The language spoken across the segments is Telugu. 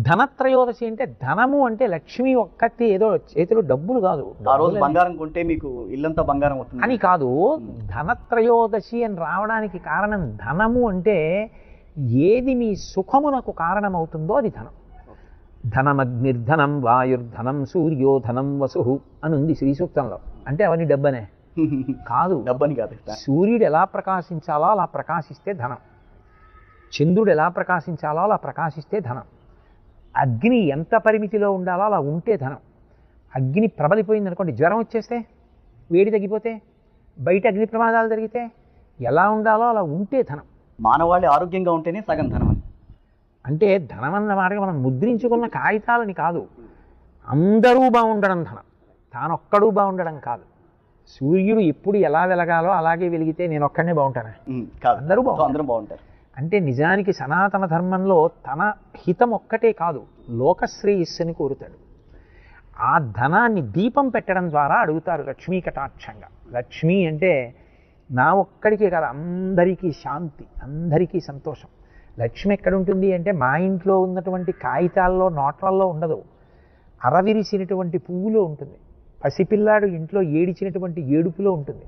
ధనత్రయోదశి అంటే ధనము అంటే లక్ష్మి ఒక్కటి ఏదో చేతిలో డబ్బులు కాదు, ఆ రోజు బంగారం కొంటే మీకు ఇల్లంతా బంగారం అవుతుంది అని కాదు. ధనత్రయోదశి అని రావడానికి కారణం ధనము అంటే ఏది మీ సుఖమునకు కారణమవుతుందో అది ధనం. ధనమగ్నిర్ధనం వాయుర్ధనం సూర్యోధనం వసు అని ఉంది శ్రీ సూక్తంలో. అంటే అవన్నీ డబ్బనే కాదు, డబ్బని కాదు. సూర్యుడు ఎలా ప్రకాశించాలో అలా ప్రకాశిస్తే ధనం, చంద్రుడు ఎలా ప్రకాశించాలో అలా ప్రకాశిస్తే ధనం, అగ్ని ఎంత పరిమితిలో ఉండాలో అలా ఉంటే ధనం. అగ్ని ప్రబలిపోయింది అనుకోండి, జ్వరం వచ్చేస్తే, వేడి తగ్గిపోతే, బయట అగ్ని ప్రమాదాలు జరిగితే ఎలా ఉండాలో అలా ఉంటే ధనం. మానవాళి ఆరోగ్యంగా ఉంటేనే సగం ధనం అని. అంటే ధనం అన్న వాటికి మనం ముద్రించుకున్న కాగితాలని కాదు, అందరూ బాగుండడం ధనం, తానొక్కడూ బాగుండడం కాదు. సూర్యుడు ఎప్పుడు ఎలా వెలగాలో అలాగే వెలిగితే నేను ఒక్కడనే బాగుంటానా? కాదు, అందరూ అందరూ బాగుంటారు. అంటే నిజానికి సనాతన ధర్మంలో తన హితం ఒక్కటే కాదు, లోకశ్రేయస్సుని కోరుతాడు. ఆ ధనాన్ని దీపం పెట్టడం ద్వారా అడుగుతారు లక్ష్మీ కటాక్షంగా. లక్ష్మి అంటే నా ఒక్కడికే కాదు, అందరికీ శాంతి, అందరికీ సంతోషం. లక్ష్మి ఎక్కడ ఉంటుంది అంటే మా ఇంట్లో ఉన్నటువంటి కాగితాల్లో నోట్లల్లో ఉండదు, అరవిరిసినటువంటి పువ్వులో ఉంటుంది. పసిపిల్లాడు ఇంట్లో ఏడిచినటువంటి ఏడుపులో ఉంటుంది.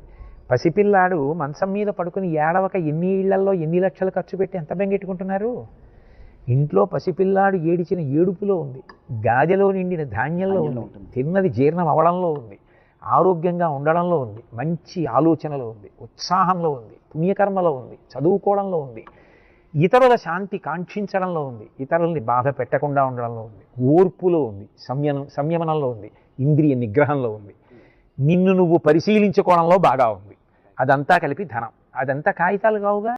పసిపిల్లాడు మంచం మీద పడుకుని ఏడవక ఎన్ని ఇళ్లల్లో ఎన్ని లక్షలు ఖర్చు పెట్టి ఎంత బెంగెట్టుకుంటున్నారు? ఇంట్లో పసిపిల్లాడు ఏడిచిన ఏడుపులో ఉంది, గాజెలో నిండిన ధాన్యంలో ఉంది, తిన్నది జీర్ణం అవడంలో ఉంది, ఆరోగ్యంగా ఉండడంలో ఉంది, మంచి ఆలోచనలో ఉంది, ఉత్సాహంలో ఉంది, పుణ్యకర్మలో ఉంది, చదువుకోవడంలో ఉంది, ఇతరుల శాంతి కాంక్షించడంలో ఉంది, ఇతరుల్ని బాధ పెట్టకుండా ఉండడంలో ఉంది, ఓర్పులో ఉంది, సంయమనంలో ఉంది, ఇంద్రియ నిగ్రహంలో ఉంది, నిన్ను నువ్వు పరిశీలించుకోవడంలో బాగా ఉంది. అదంతా కలిపి ధనం. అదంతా కాగితాలు కావుగా.